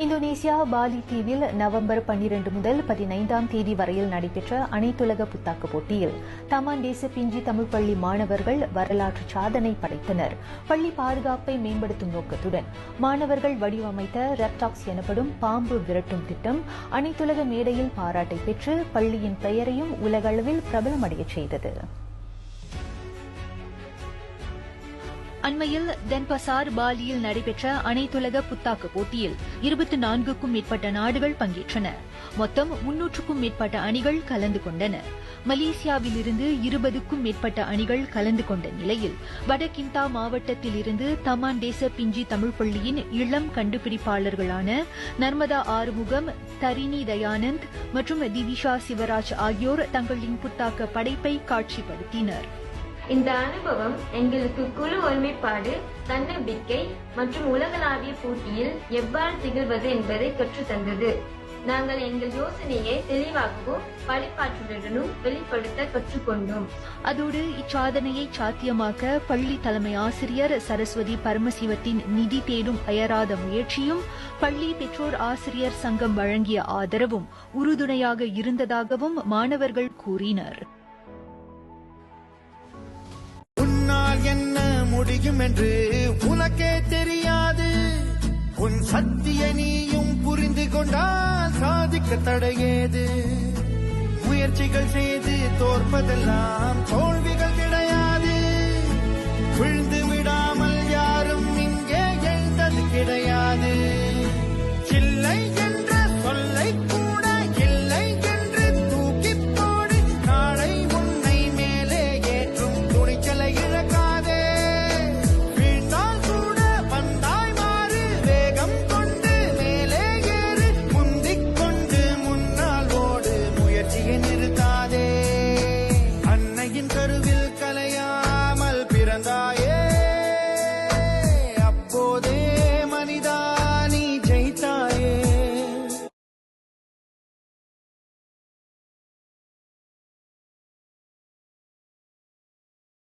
Indonesia poly தீவில் November 12 முதல் 15ஆம் தேதி வரையில் நடைபெற்ற அனைத்துலக புத்தாக்க போட்டியில் தமான் தேச பிஞ்சி தமிழ் பள்ளி மாணவர்கள் வரலாற்று சாதனை படைத்தனர். பள்ளி பாதுகாப்பை மேம்படுத்தும் நோக்கத்துடன் மாணவர்கள் வடிவமைத்த ரெப்டாக்ஸ் எனப்படும் பாம்பு விரட்டும் திட்டம் அனைத்துலக மேடையில் பாராட்டை பெற்று பள்ளியின் பெயரையும் உலகளவில் பிரபலமடையச் செய்தது. அண்மையில் தென்பசார் பாலியில் நடைபெற்ற அனைத்துலக புத்தாக்க போட்டியில் 24க்கும் மேற்பட்ட நாடுகள் பங்கேற்றன. மொத்தம் 300க்கும் மேற்பட்ட அணிகள் கலந்து கொண்டன. மலேசியாவிலிருந்து 20க்கும் மேற்பட்ட அணிகள் கலந்து கொண்ட நிலையில் வடகிந்தா மாவட்டத்தில் இருந்து தமான் தேச பிஞ்சி தமிழ் பள்ளியின் இளம் கண்டுபிடிப்பாளர்களான நர்மதா ஆறுமுகம், தரிணி தயானந்த் மற்றும் திவிஷா சிவராஜ் ஆகியோர் தங்களின் புத்தாக்க படைப்பை காட்சிப்படுத்தினர். இந்த அனுபவம் எங்களுக்கு குழு ஒருமைப்பாடு, தன்னம்பிக்கை மற்றும் உலகளாவிய போட்டியில் எவ்வாறு திகழ்வது என்பதை கற்றுத்தந்தது. நாங்கள் எங்கள் யோசனையை தெளிவாகவும் படைப்பாற்றலுடனும் வெளிப்படுத்த கற்றுக்கொண்டோம். அதோடு இச்சாதனையை சாத்தியமாக்க பள்ளி தலைமை ஆசிரியர் சரஸ்வதி பரமசிவத்தின் நிதி தேடும் அயராத முயற்சியும் பள்ளி பெற்றோர் ஆசிரியர் சங்கம் வழங்கிய ஆதரவும் உறுதுணையாக இருந்ததாகவும் மாணவர்கள் கூறினர். என்ன முடியும் என்று உனக்கே தெரியாது. உன் சக்தியை நீயும் புரிந்து கொண்டால் சாதிக்க தடையேது. முயற்சிகள் செய்து தோற்பதெல்லாம் தோல்விகள் கிடையாது.